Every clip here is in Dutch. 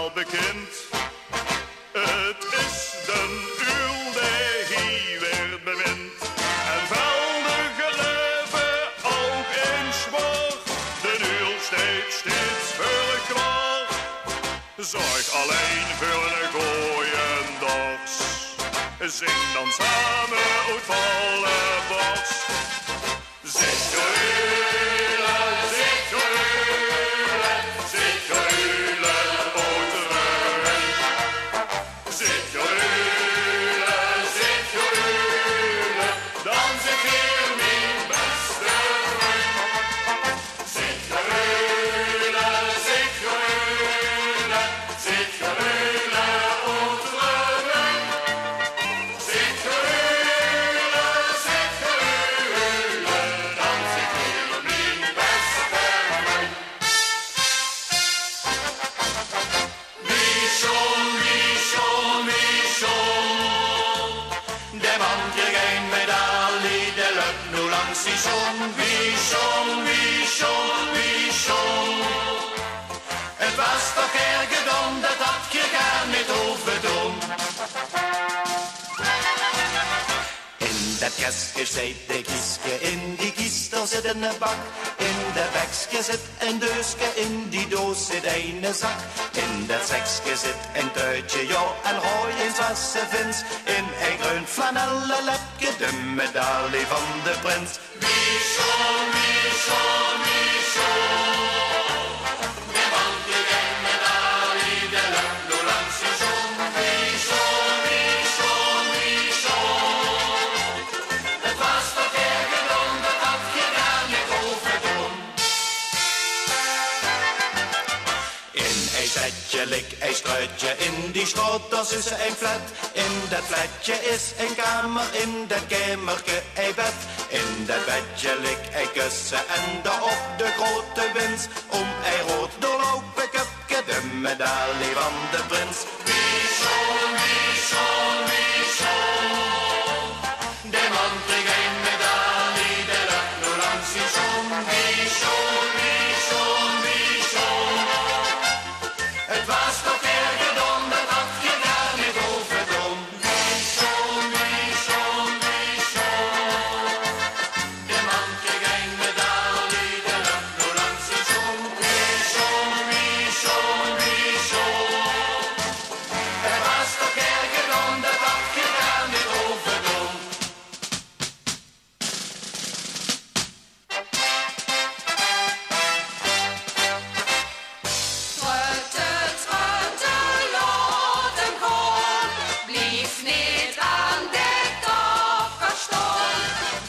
wel bekend. Het is de uil die hier werd bemind. En veldige leven ook in sport. De uil steeds voor klaar. Zorg alleen voor een gooien dors. Zing dan samen uit volle borst. Zit gehuilen, zit gehuilen, zit gehuilen, uit de rug. Zit gehuilen, dan zit hier mijn beste vriend. Zit gehuilen, zit gehuilen, zit gehuilen, uit de rug. Zit gehuilen, dan zit hier mijn beste vriend. Wie schon, de man kreeg een medaille, de loopt nu langs die zon. Wie schon, het was toch erg dan, dat had je gar niet overdoen. In dat kastje zit de kistje, in die kist er zit een bak. In dat bekje zit een deusje, in die doos zit een zak. In dat sekje zit een tuitje, ja, en rooi eens was ze vins. In een groen flanellen lepje, de medaille van de prins. Wie schon, de man kreeg een medaille, de loopt nu langs die zon. Wie schon, het was toch erg dan, dat had je gar niet overdoen. In een zetje lik een struitje, in die stroters is een flat. In dat flatje is een kamer, in dat kamerke een bed. In dat bedje lik een kussen en daarop de grote wins. Om een rood doorlopen cupje, de medaille van de prins. Wie schon, de man kreeg een medaille, de loopt nu langs die zon. Wie schon, het was toch erg dan, dat had je gar niet overdoen. Wie schon, de man kreeg een medaille, de loopt nu langs die zon. Wie schon, het was toch erg dan, dat had je gar niet overdoen. Trötte, Lodenkorn, blief niet aan de toppen staan.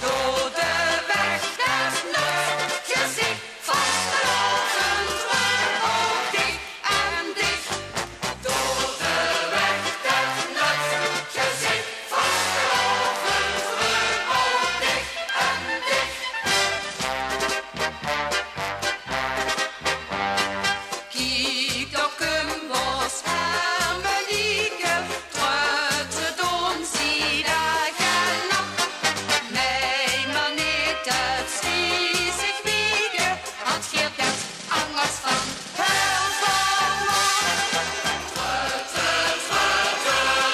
Door de weg des lucht, je ziet vastgelopen terug, ook dik en dicht. Door de weg des lucht, je ziet vastgelopen terug, ook dik en dicht. Kijk doch was Hermelike, trötte doen sie da genap. Nee, maar niet dat sie zich wiegen, had hier dat angst van hervorming. Trötte,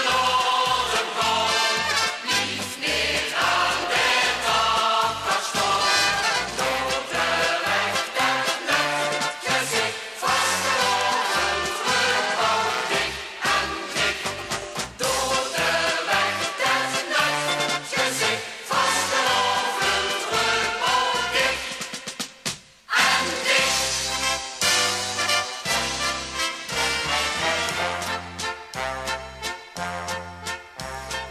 Lodenkorn, blief niet aan de toppen staan. Door de weg des lucht, je ziet vastgelopen terug, ook dik en dicht. Door de weg des lucht, je ziet vastgelopen terug, ook dik en dicht.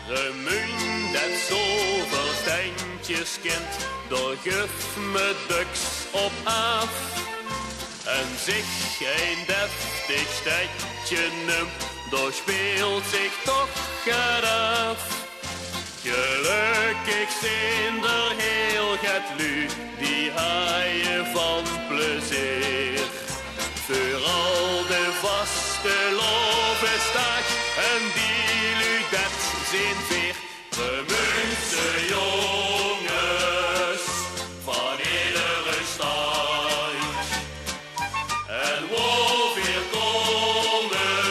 Remuin dat zoveel steintjes kent, door guf me duks op af. En zich een deftig stadje neemt, door speelt zich toch eraf. Gelukkig zijn er heel het lu, die haaien van plezier. Voor al de vaste lovenstaak en die lu dat zijn veer. Remuntse jongens van iedere stad. En wo weer komen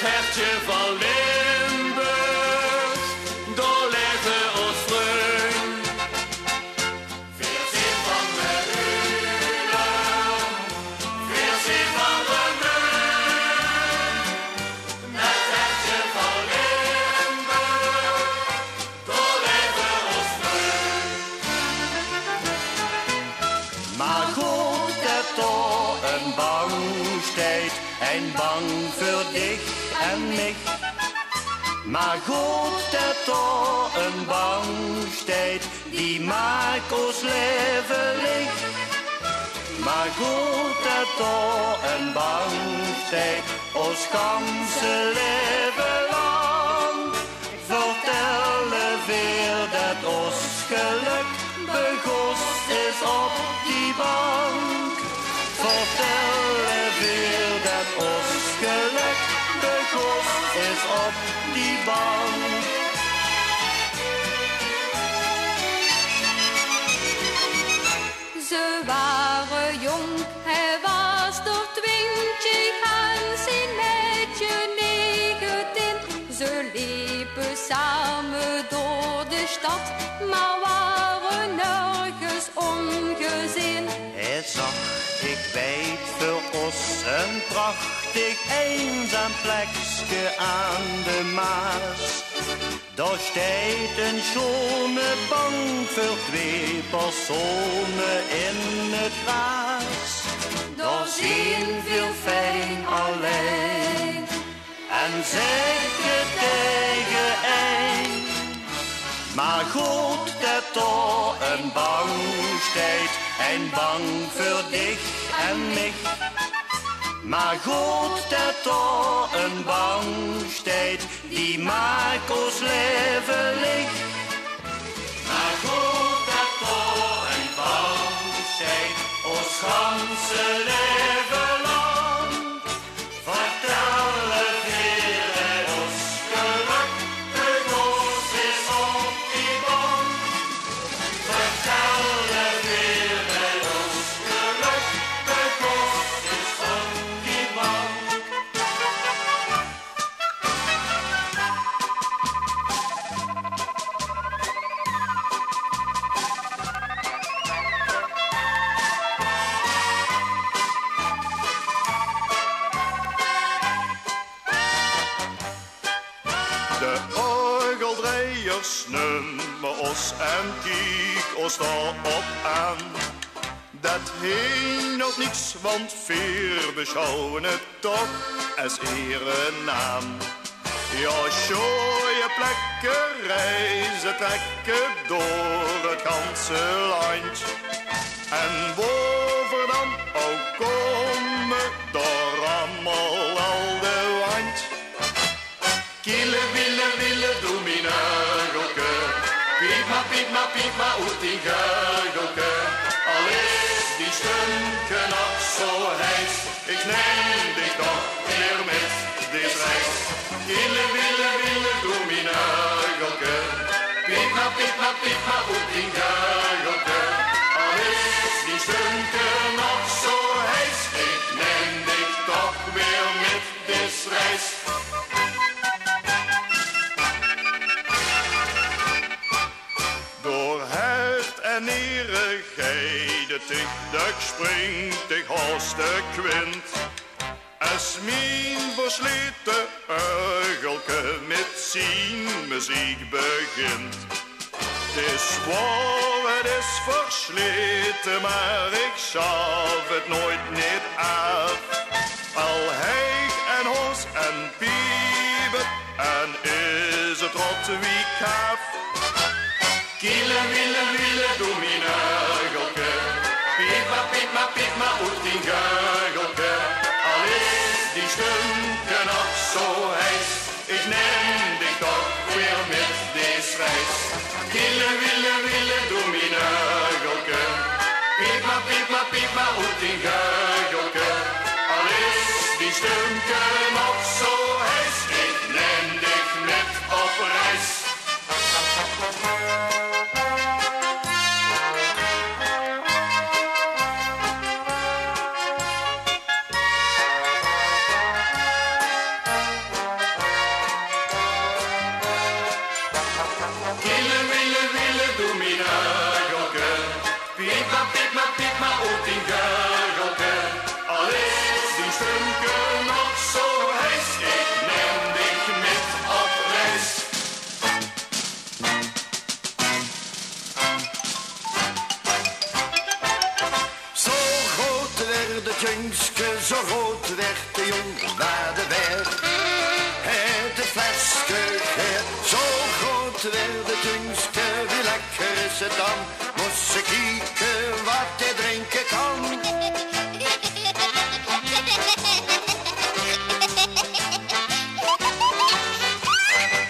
hertje van Limburg, door leven ons vreun. Veel zin van de hulen, veel zin van de meun. Het hertje van Limburg, door leven ons vreun. Maar goed dat toch een bang steed en bang voor dich en mich. Maar goed dat toch een bang steed die maakt ons leven licht. Maar goed dat toch een bang steed ons ganse leven lang. Vertellen weer dat ons geluk begost is op die bank. Vertellen weer dat ons geluk begost is op die bank. Ze waren jong, hij was door 20 en zijn meisje 19. Ze liepen samen door de stad, maar waren nergens ongezien. Hij zag, ik weet voor ons een prachtig eenzaam plekje aan de Maas. Daar staat een schone bank voor 2 personen in het gras. Daar zien veel fijn alleen en zeggen tegen een. Maar goed dat toch een bang steed en bang voor dich en mich. Maar goed dat toch een bang steed die maakt ons leven licht. Maar goed dat toch een bang steed ons ganse leven lang. Vertellen weer dat ons geluk begost is op die bank. Vertellen weer dat ons geluk begost is op die bank. De orgeldrijers nummer ons en kiek ons daarop aan. Dat heen nog niets, want veer beschouwen het toch als erenaam. Ja, schooie plekken reizen trekken door het ganse land. En boven dan ook komen door allemaal al de wand. Kille, wille, wille, doe mijn uigelke. Piep maar, uit die guigelke. Al is die stunke nog zo heis, ik neem dich toch weer met dit reis. Kille, wille, wille, doe mijn uigelke. Piep maar, uit die guigelke. Al is die stunke nog zo heis, ik neem dich toch weer met dit reis. Door hert en nierigheid, ik springt, ik haast de kwint. Als mijn versleten uigelke met zien muziek begint. Het is waar, het is versleten, maar ik schaf het nooit niet af. Al heig en hoos en piebet, en is het rot wie kaaf. Kille, wille, wille, doe mijn uigelke. Piep maar, uit die guigelke. Al is die stunke nog zo heis, ik neem dich toch weer met deze reis. Kille, wille, wille, doe mijn uigelke. Piep maar, uit die guigelke. Al is die stunke nog zo heis, ik neem dich met op reis. groot werden Tungske, wie lekker is het dan? Moest ze kijken wat hij drinken kan.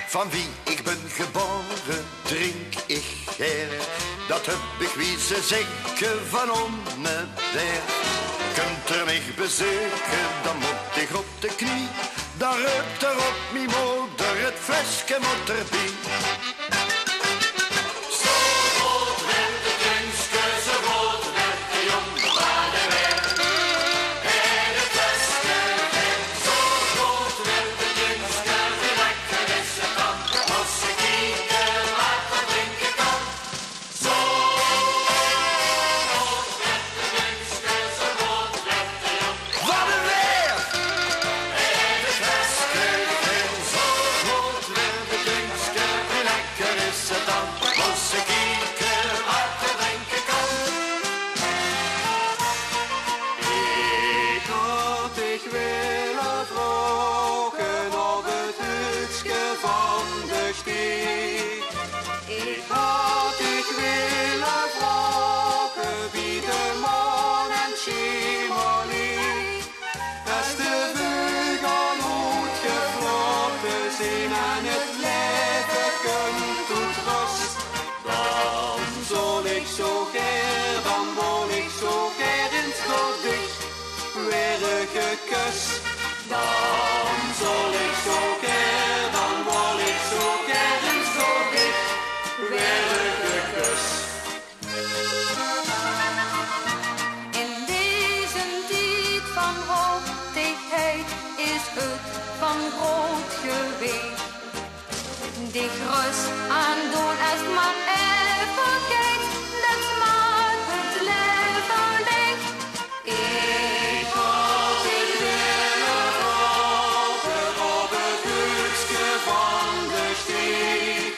Van wie ik ben geboren, drink ik her. Dat heb ik wie ze zeggen van onmedeer. Kunt er mij bezoeken, dan moet ik op de knie. Dan ruikt er op mijn moeder, het flesje moet erbij. Zo groot werd de Tungske, zo groot werd de jong van de weg. En het flesje ging. Zo groot werd de Tungske, wie lekker is het dan? Als ze kijken wat er drinken kan. Zo groot werd de Tungske, zo groot werd de jong. Wat een weer! En het flesje ging. Zo groot werd de Tungske, wie lekker is het dan? Als ze kijken wat er drinken kan. Ik had dich willen vragen op het hutske van de steeg. Ik had dich willen vragen wie de maan en schemel ligt. Als de vogel uitgevlogen zijn en het leven kunt tot rust, dan zal ik zo ger, dan wil ik zo ger in het gedicht weer gekust. Dan zal ik zo ger, dan wil ik zo ger in het gedicht weer gekust. In deze tijd van hoogtigheid is het van groot gewicht. Dich rust aan doen als maar even kijkt, dat maakt het leven licht. Ik had dich willen Vragen op het hutske van de steeg.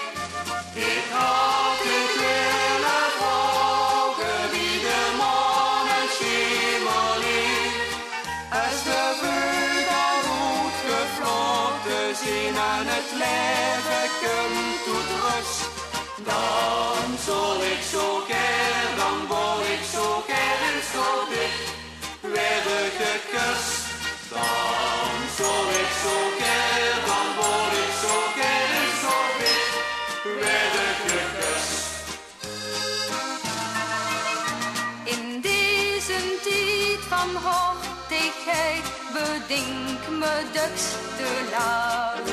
Ik had dich willen vragen wie de maan en schemel ligt. Als de vogel uitgevlogen zijn en het leven komt tot rust, dan zal ik zo ger, dan wil ik zo ger en zo dicht weer gekust. Dan zal ik zo ger, dan wil ik zo ger en zo dicht weer gekust. In deze tijd van hoogtigheid bedink me duks te laat.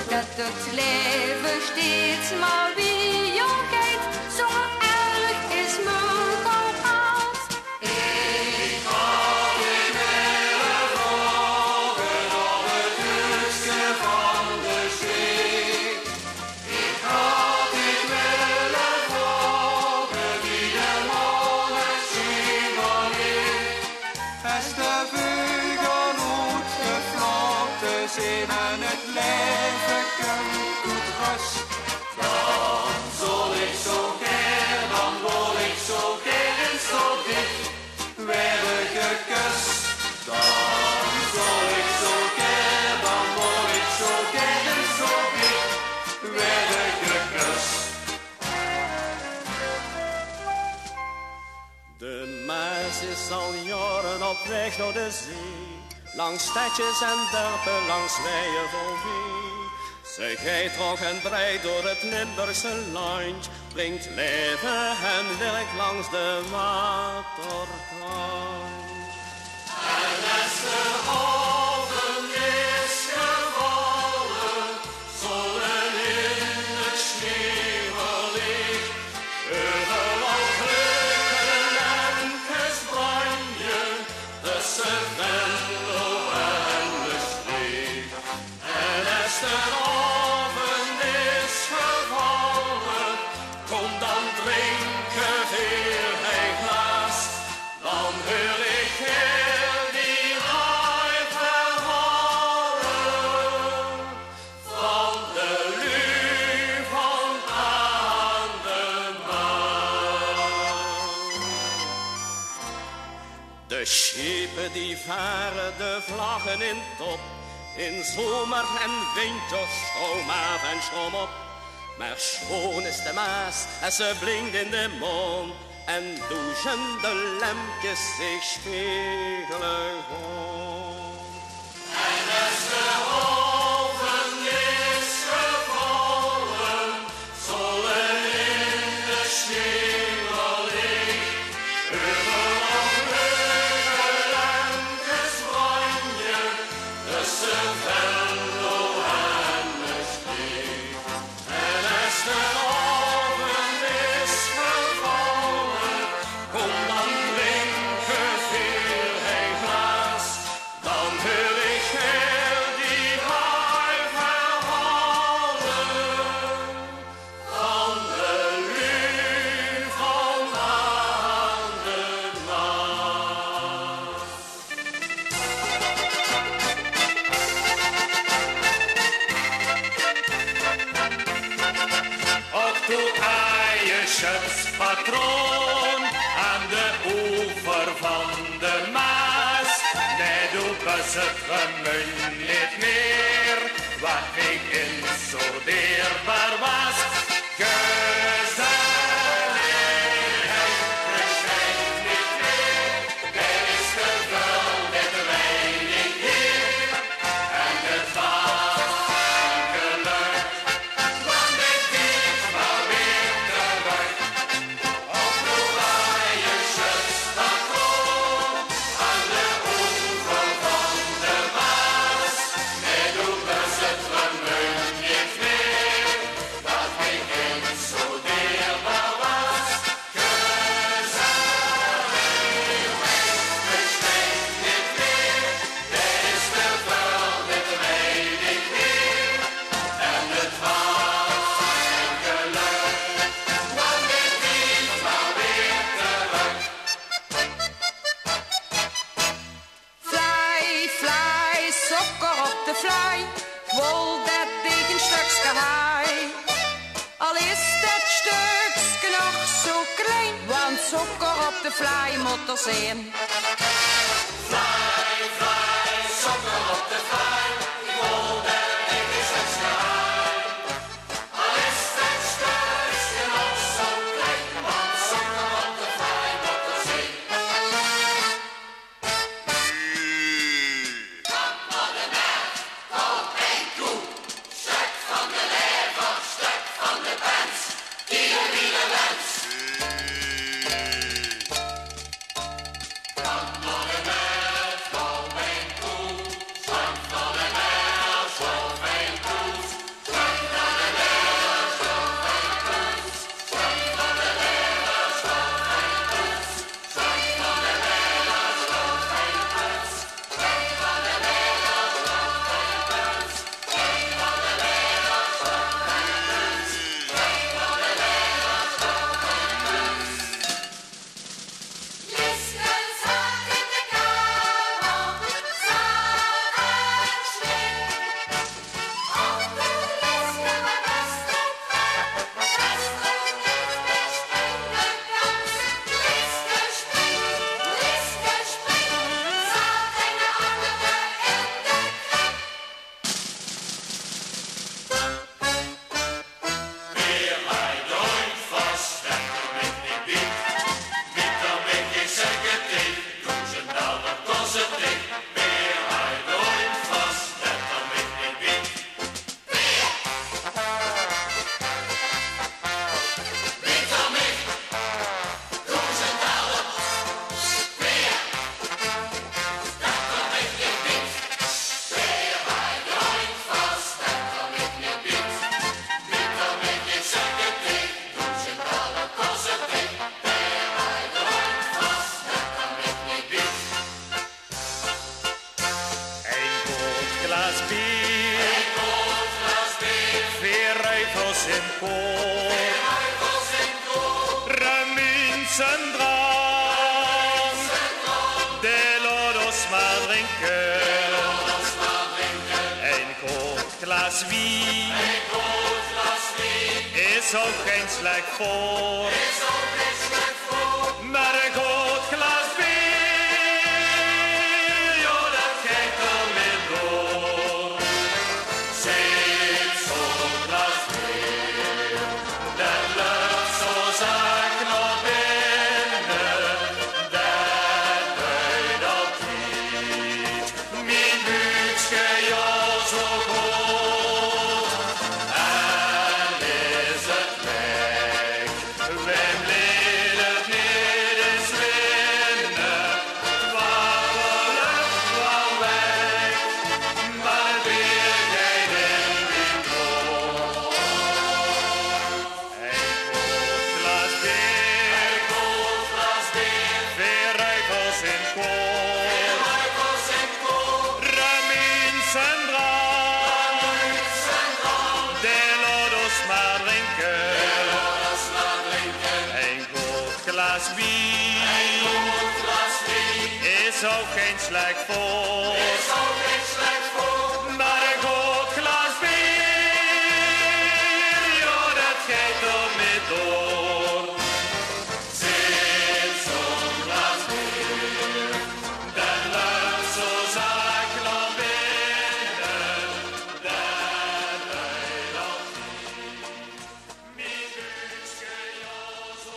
Dat het leven steeds maar wie jong kijkt, zo erg is me gehad. Ik had dich willen vragen op het hutske van de steeg. Ik had dich willen vragen wie de maan en schemel ligt. Als de vogel uitgevlogen zijn en het leven komt tot rust, dan zal ik zo ger, dan wil ik zo ger en zo dicht weer gekust. Dan zal ik zo ger, dan wil ik zo ger en zo dicht weer gekust. De Maas is al jaren op weg door de zee, langs stadjes en dorpen, langs weien vol wee. Ze gaat hoog en breed door het Limburgse land, brengt leven en werk langs de waterkant. En als de oven is gevallen, zullen in het sneeuwlicht overal kleuren en kustbranjen tussen Venlo en de streek. En als de oven is gevallen, kom dan drinken weer een glas. Dan hoor ik heel die mooi verhalen van de lui van aan de maan. De schepen die varen de vlaggen in top, in zomer en winter stroom af en stroom op. Maar schoon is de Maas en ze blinkt in de mond. En douchende lampjes zich spiegelen rond. En als de oven is gevallen, zullen in de schemel licht overal brugge lampjes branden, tussen Venlo en de Steeg. En als de oven is gevallen, kom dan drinken veel hij glaas, dan wil ik heel die haai verhalen van de lui van aan de Maas. Op de eierschipspatroon aan de oever van de Maas. Nee, doe bezit gemun niet meer, wat ik in zo dierbaar was. Gezelligheid verschijnt niet meer, er is gevuld met weinig hier. En het was een geluk, want ik keek maar weer terug. Op de eierschipspatroon aan de oever van de Maas. Nee, doe bezit gemun niet meer, wat ik in zo dierbaar was. Gezelligheid verschijnt niet meer, er is gevuld met weinig hier. En het was een geluk, want ik keek maar weer terug. Fly, fly, sokker op de fly. Ik wil dat ik een stukje haai. Al is dat stukje nog zo klein, want sokker op de fly moet er zijn. Fly, fly, sokker op de fly. Ik wil dat ik eens het schaai. Al is dat stukje nog zo klein, want sokker op de fly moet er zijn. Kom naar de melk, koop een koe. Stuk van de lever, stuk van de pens. Ieder wie de wens. Kom naar de melk, koop een koe. Stuk van de melk, koop een koe. Stuk van de melk, koop een koe. Stuk van de melk, koop een koe. Stuk van de melk, koop een koe. Stuk van de melk, koop een koe. Stuk van de melk, koop een koe. Stuk van de melk, koop een koe. Listen zat in de kamer, zat en sliep. Op de liske wat best op gaat, best op niet best in de kans. Liske springt, zat en de andere in de krib. Weer hij nooit vast, dat ik niet bied. Niet dan ik zeg het niet, doen ze nou dan kost het niet. Weer hij nooit vast, dat ik niet bied. Weer! Niet dan ik, doen ze nou dan. Weer! Dat kan ik niet bied. Weer hij nooit vast, dat kan ik niet bied. Niet dan ik zeg het niet, doen ze nou dan kost het niet. Weer hij nooit vast, dat kan ik niet bied. Een groot glas bier, Een groot glas bier, 4 rijvels in koor, huivels in koor, Ramins en drank, de lodos maar drinken. ons maar drinken. Een groot glas wien Een groot glas wien is ook geen slecht voor, is ook niet slecht voor. maar een groot glas bier, joh, dat kijkt er weer door. Zit zo'n glas bier. glas bier is ook geen slecht voor. Maar een goed glas bier, ja, dat gaat er mee door. Zit zo'n glas bier, dat loopt zo zacht naar binnen, dat luidt op niet. Mijn buikje, ja, zo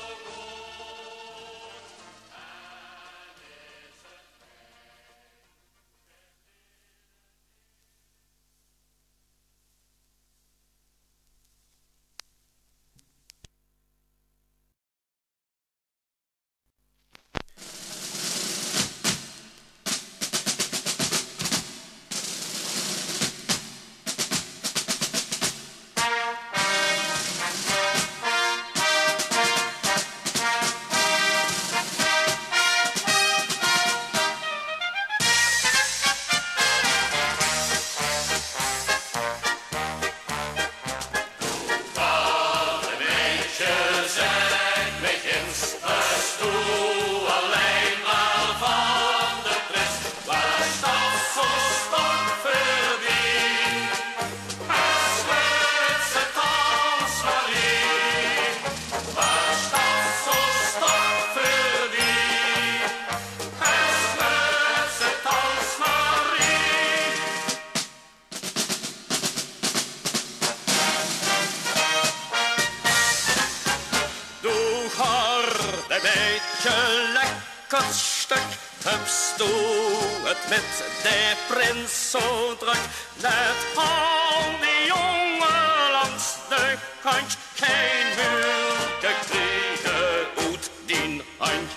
Hups, doe het met de prins zo druk. Let al die jongen langs de kant. Geen wilde kriegen uit die hand.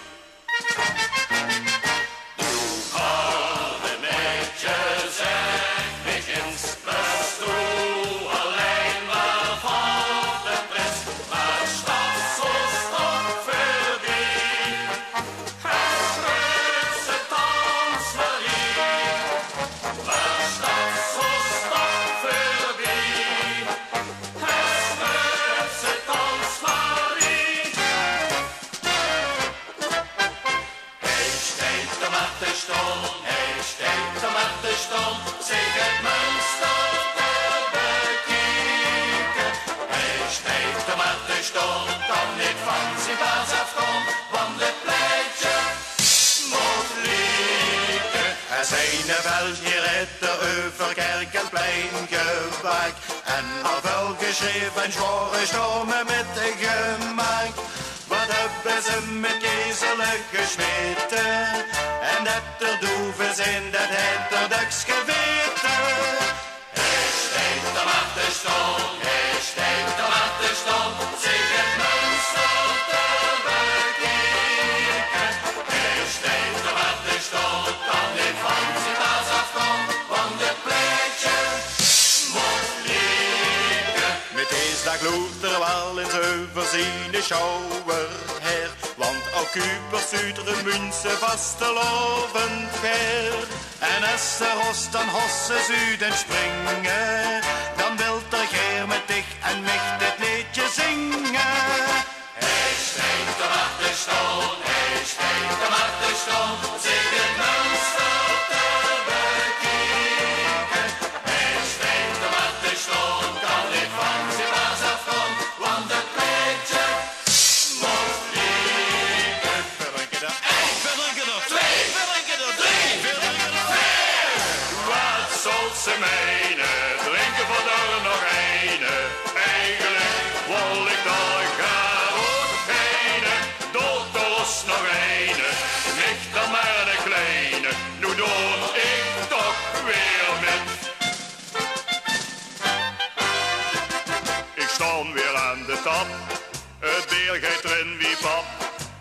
Doe harde meisjes en begins. Dus doe alleen maar van de prins. Maar stap zo stap voorbij. Dan niet van zijn baas afkomt, want het pleitje moet lieken. Er zijn wel geritten over kerk en plein gewaakt. En al wel geschreven zware stormen met de gemaakt. Wat hebben ze met keizerlijk gesmeten? En dat er doeven zijn, dat het er duks geweten. Hij steekt de mattenstol, hij steekt de mattenstol, zich het monster te bekijken. Hij steekt de mattenstol, kan niet van zijn baas afkomt, want het pleitje moet lieken. Met deze dag loopt er wel eens over zijn schouwer her. Want ook Cupers uit de Münze vastelovend ver. En als ze host, dan hossen ze uit en springen. Dan wil er geer met dich en mich dit liedje zingen. Hij steekt de mattenstol, hij steekt de mattenstol, zich het monster te bekijken. Hij steekt de mattenstol, kan niet van zijn baas afkomt, want het pleitje moet lieken. Verdrinken er 1, verdrinken er 2, verdrinken er 3, verdrinken er 4. Wat zal ze menen? Drinken voor er nog ene. Eigenlijk wil ik daar graag ook heen. Dood er los nog ene. Nicht dan maar de kleine. Nu doe ik toch weer met. Ik sta weer aan de tap. Het bier gaat erin wie pap.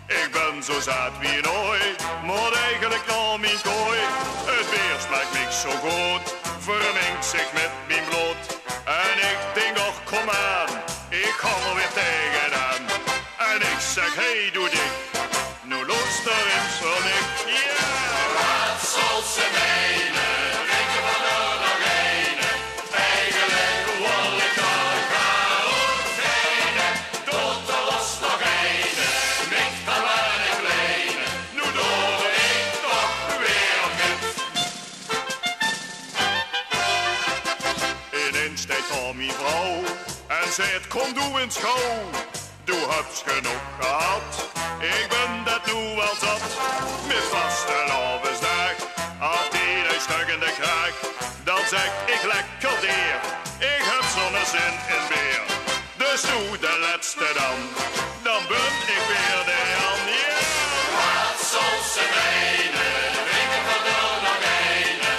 Ik ben zo zat wie nooit, maar eigenlijk al mijn kooi. Het bier smaakt niks zo goed, vermengt zich met mijn bloed. En ik denk, och kom aan, ik kom er weer tegenaan. En ik zeg, hey doe dit, nu loopt er eens voor niet. Ja! Wat zal ze menen? Drinken van er nog ene. Eigenlijk wil ik daar graag ook heen. Dood er los nog ene. Nicht dan maar en zei het, kom doe eens gauw. Doe hebt genoeg gehad, ik ben dat nu wel zat. Met vaste lovensdag, af die stuk in de kraag. Dan zeg ik lekker deer, ik heb zo'n zin in weer. Dus doe de laatste dan ben ik weer de Jan. Wat zal ze menen, weet ik wat er nog eene.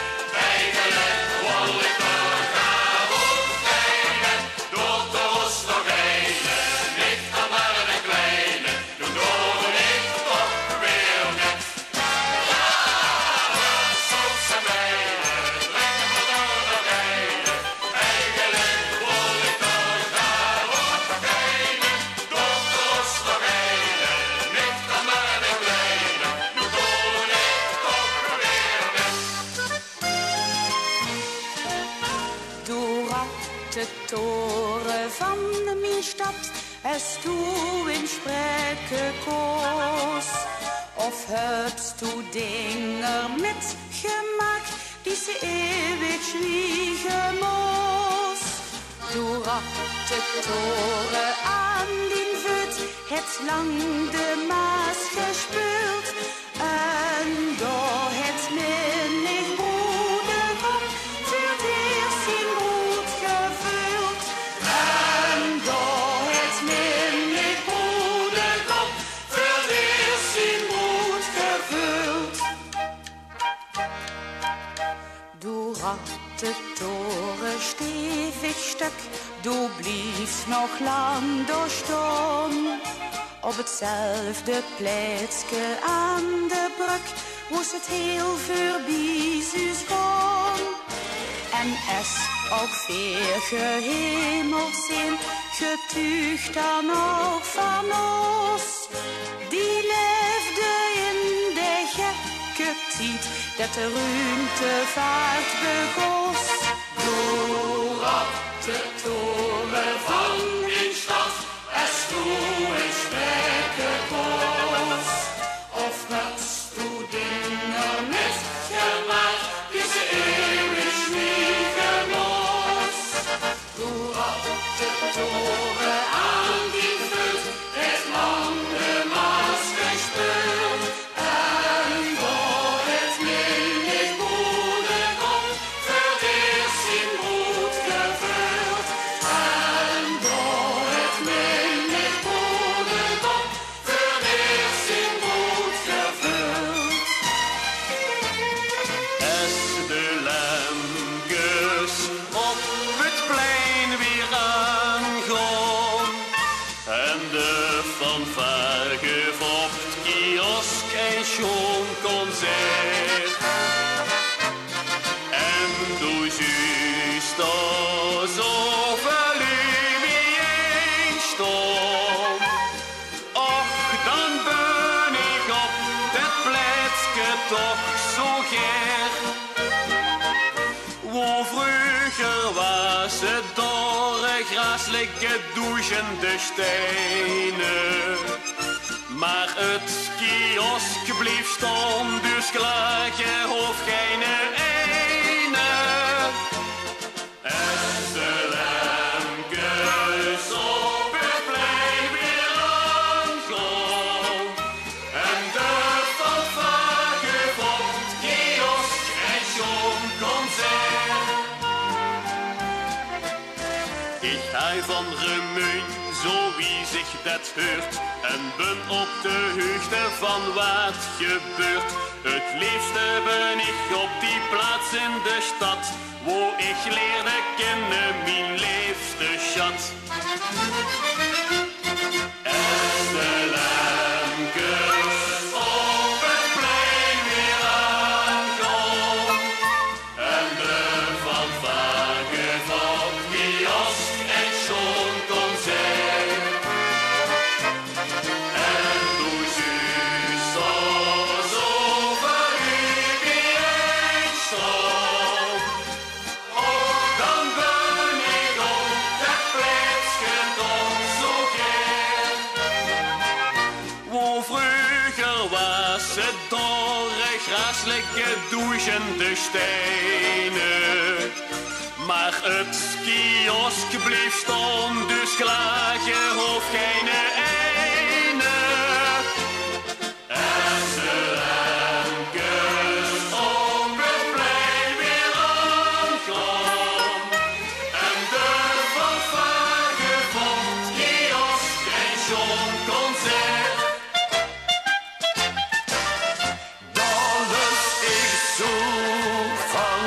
Eigenlijk wil ik er graag op kijken. Door de rust nog eene, niet dan maar een kleine. Doe door ik toch weer net. Ja, wat zal ze menen, weet ik wat er nog eene. Eigenlijk wil ik er graag op kijken. Door de rust nog eene, niet dan maar een kleine. Doe door ik toch weer net. Door de toren van mijn stad, es du in spreken koos. Of hebst du Dinger mit gemaakt, die ze eeuwig zwiegen moos. Door de toren aan die voet, het lang de Maas gespeeld. En door het minnig broederom, voor het eerst in bloed gevuld. En door het minnig broederom, voor het eerst in bloed gevuld. Door de toren stevig stuk, du bliefst nog lang doorstaan. Op hetzelfde plaatsje aan de brug was het heel voorbij zus gaan. En es ook veel gehemeld zijn, getuigt dan ook van ons. Die leefde in de gekke tijd, dat de ruimtevaart begos. Door op de toren van die stad, es toe in spreken koos. Of hebst du Dinger mit gemaakt, die ze eeuwig zwiegen moos. Door op de toren aan die voet, het lang de Maas gespeeld. En door het minnig broederkom, voor het eerst in bloed gevuld. En door het minnig broederkom, voor het eerst in bloed gevuld. Es de lemkes op het plein weer aangaan. En de fanfare op het kiosk en concert. En doe juist zoveel lumie staan. Och, dan ben ik op dat plaatsje toch zo ger. Wo vroeger was het dorre gras liggen douchende stenen. Maar het kiosk bleef staan, dus klaag je hoeft geen ene. En de lemkes op het plein weer aangaan. En de fanfare op het kiosk en concert. Ik hou van remuin, zo wie zich dat hoort. En ben op de hoogte van wat gebeurt. Het liefste ben ik op die plaats in de stad, wo ik leerde kennen mijn liefste schat. En de lemkes op het plein weer aangaan. En de fanfare van kiosk en zo'n concert. En doe juist zoveel lumie staan. Och, dan ben ik op dat plaatsje toch zo ger. Wo vroeger was het dorre gras liggen douchende stenen. Maar het kiosk bleef stom, dus klaag je hoeft geen einde. En ze lenkes op het plein weer aankwam. En de fanfare van het kiosk en John-concert. Dat is ik zo van.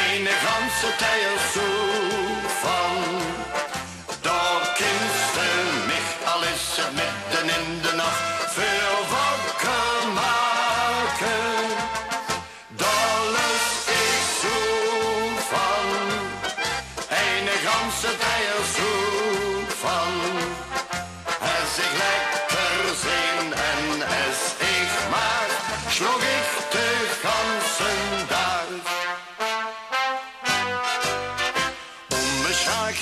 Eine ganze tijd zo van. Daar kindste mich al is het midden in de nacht veel wakker maken. Daar is ik zo van. Eine ganze tijd zo van. Als ik lekker zin en als ik maar sloeg ik de ganse dag.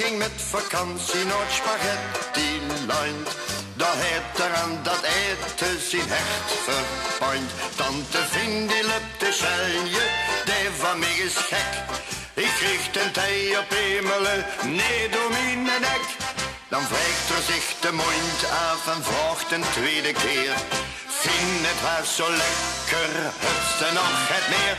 Ging met vakantie nooit spaghetti land. Dat heeft eraan dat eten zijn hecht verpand. Tante Vin die loopt te schelje, die van mij is gek. Ik kreeg een thee op hemelen, nee door mijn nek. Dan wrijft er zich de mond af en vraagt een tweede keer. Vin, het was zo lekker, hupste nog het meer.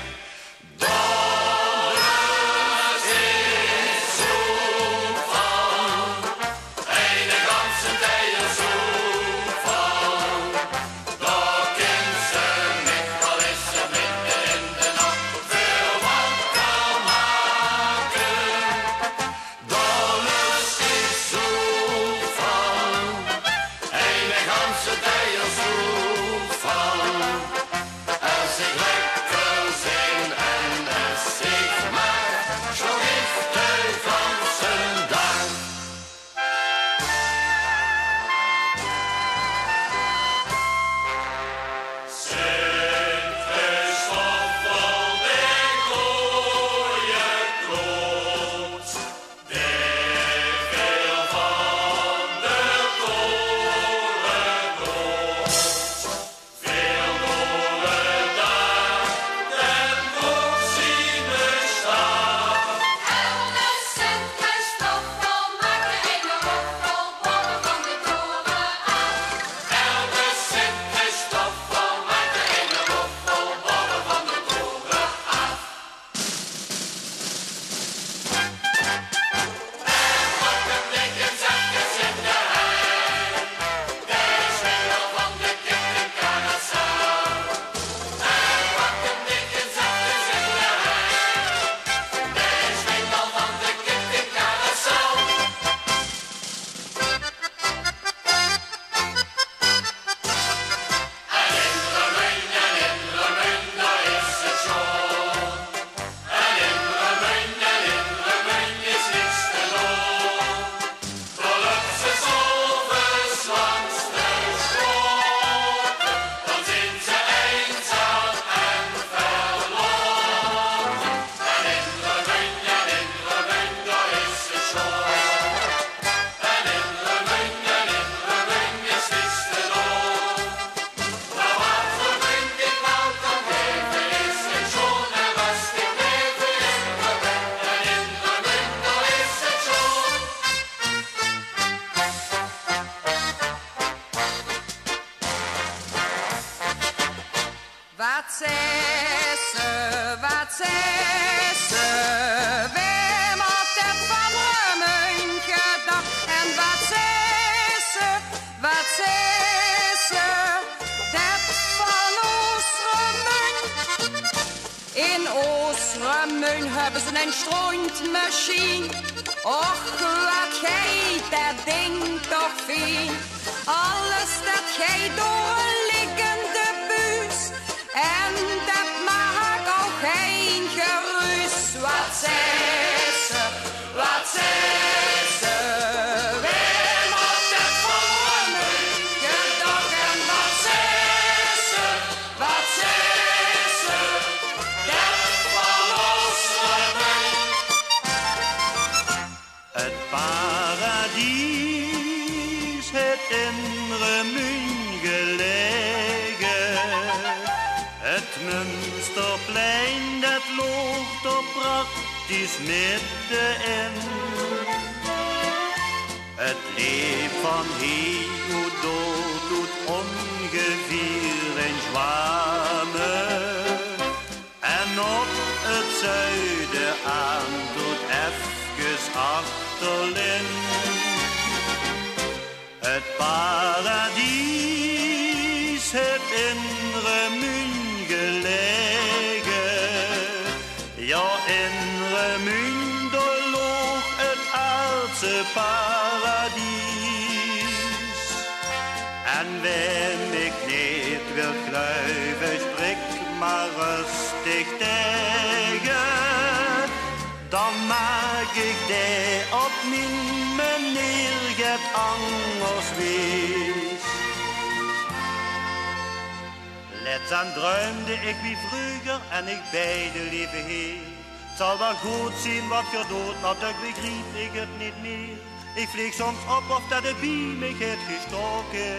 Wat zei ze? Wem had het van Remun gedacht? En wat zei ze? Dat van Oost-Remun. In Oost-Remun hebben ze een strontmachine. Och, wat gij dat ding toch fijn. Alles dat gij door liggende buus. En dat maakt ook geen geruis. Wat zei ze? Wem had het van Remun gedacht? En wat zei ze? Dat van Oost-Remun. Het paradies, het in Remun gelegen. Het Münsterplein, dat loopt op pracht is middenin. Het leeft van heel dood doet ongeveer een zwamme. En op het zuiden aan doet even achterlin. Het paradies heeft in Remun gelegen. Ja, in Remun doorloog het aardse paradies. En wenn ik niet wil gluiven, spreek maar rustig tegen. Dan maak ik die op mijn manier het anders wees. Let's aan droomde ik wie vroeger en ik bij de lieve Heer. Het zal wel goed zien wat je doet, natuurlijk begreep ik het niet meer. Ik vlieg soms op of dat de bie mij heeft gestoken.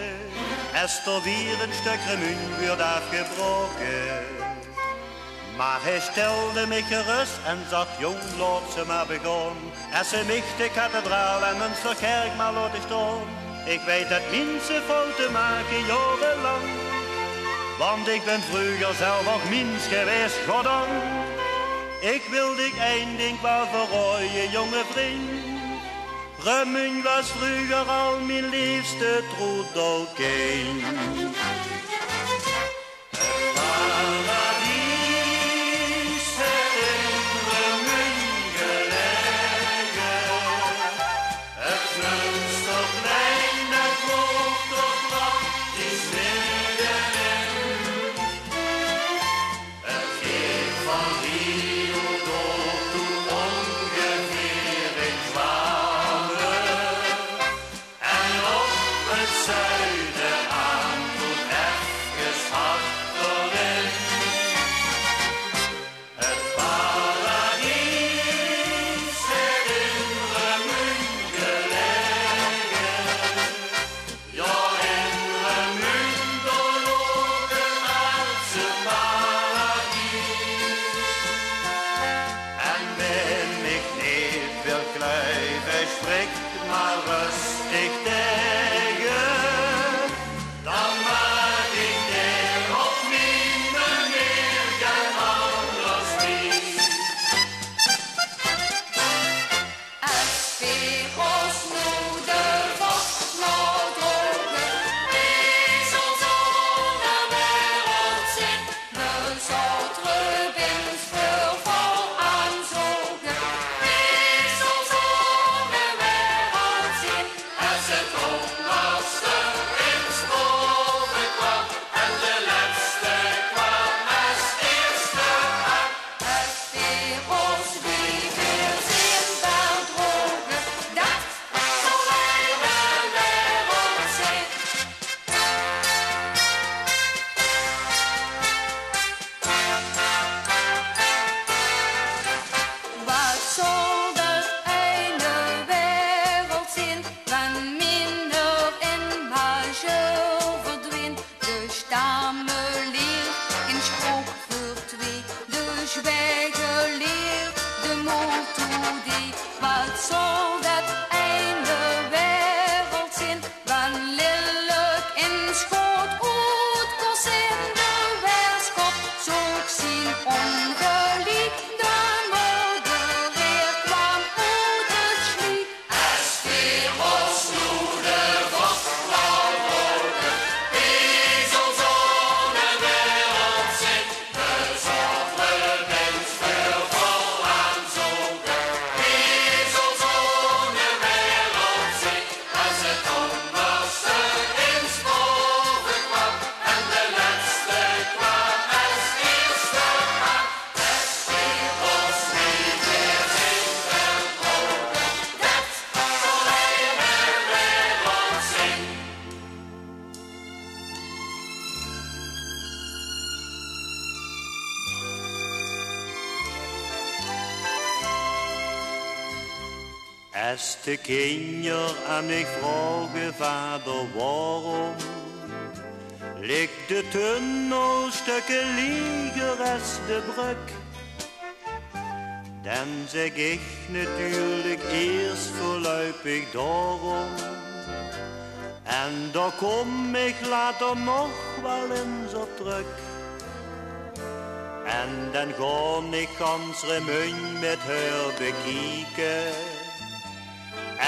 Als er weer een stuk remuun wordt afgebroken. Maar hij stelde mij gerust en zag jong lot ze maar begon. Als ze mich de kathedraal en Münsterkerk maar laten staan. Ik weet het minste fouten maken jarenlang. Want ik ben vroeger zelf ook mens geweest, goddank. Ik wilde ik één ding wel verrooien, jonge vriend. Remun was vroeger al mijn liefste troetelkind. Als de kinderen aan mij vragen, vader, waarom ligt de tunnel stukken lieger als de brug? Dan zeg ik natuurlijk eerst voorlopig daarom. En daar kom ik later nog wel eens op terug. En dan ga ik gans Remun met haar bekijken.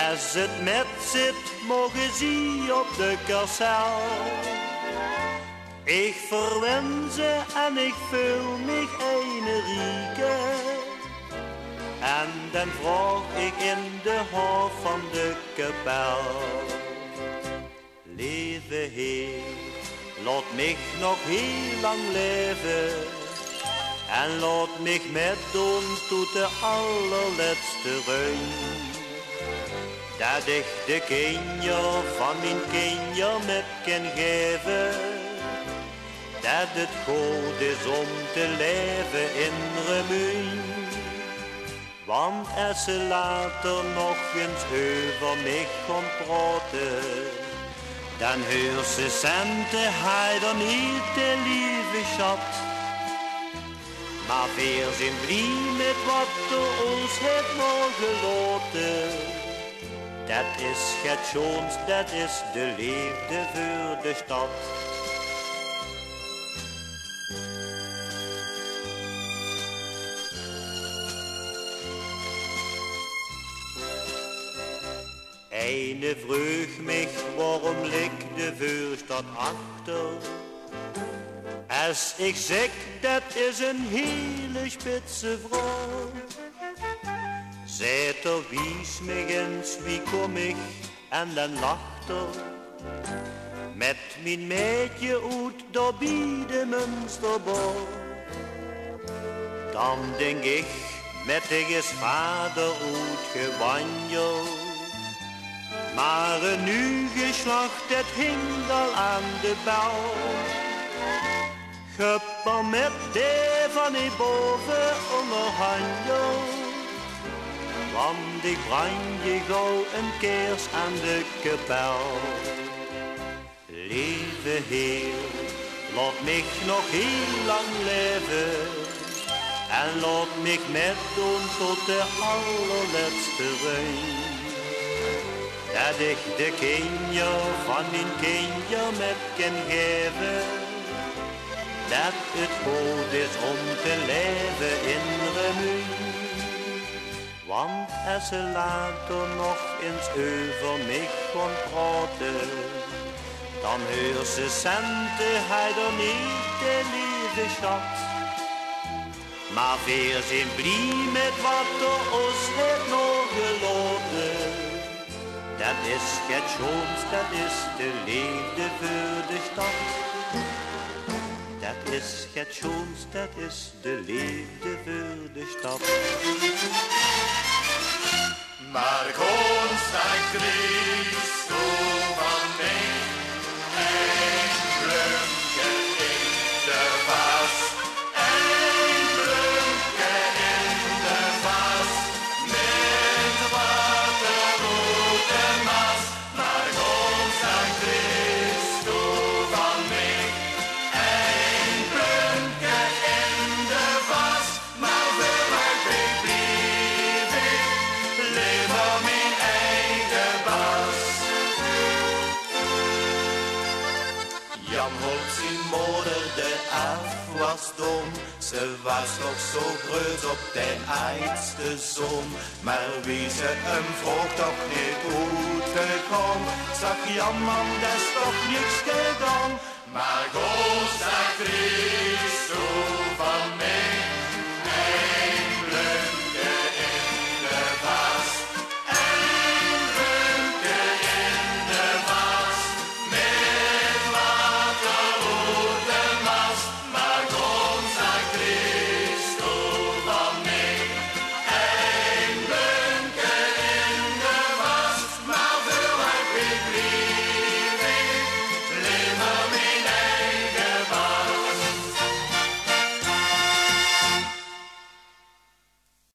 Als het met zit, mogen ze op de kassel. Ik verwen ze en ik vul mij energieke. En dan vraag ik in de hof van de kapel. Lieve Heer, laat mij nog heel lang leven. En laat mij met doen tot de allerlaatste reun. Dat ik de kinderen van mijn kinderen met kan geven. Dat het goed is om te leven in Remun. Want als ze later nog eens over mij gaan praten, dan hoor ze centen hij dan niet de lieve schat. Maar weer zijn blij met wat er ons heeft mogen laten. Dat is het schoonst, dat is de liefde voor de stad. Eine vroeg mich, waarom ligt de voorstad achter? Als ik zeg, dat is een hele spitse vrouw. Zet er wies me eens, wie kom ik? En dan lacht er. Met mijn meidje uit, daar bij de Münsterbouw. Dan denk ik, met de vader uitgewandeld. Maar een nieuw geslacht, het hing al aan de bel. Gepper met de van die boven onderhandel. Want ik brand je gauw een keers aan de kapel. Lieve Heer, laat mij nog heel lang leven. En laat mij met doen tot de allerlaatste reun. Dat ik de kinderen van mijn kinderen met kan geven. Dat het goed is om te leven in Remun. Want als ze later nog eens over mij gaan praten, dan hoor ze centen hij er niet de lieve schat. Maar weer zijn blij met wat er ons heeft nog gelaten. Dat is het schoonst, dat is de liefde voor de stad. Dat is het schoonst, dat is de liefde voor de stad. Maar Christus van mij, een bloemke in de was, een bloemke in de was, met waterrode mas. Maar Christus van mij, een bloemke in de was, maar vooruit ik blief ik, leef op mijn eigen bas. Jan Holt zijn moeder de afwasdom. Ze was nog zo groot op den oudste zoon. Maar wie ze hem vroeg toch niet goed gekomen. Zag Jan man, dat is toch niks gedaan. Maar God zegt Christus van mij.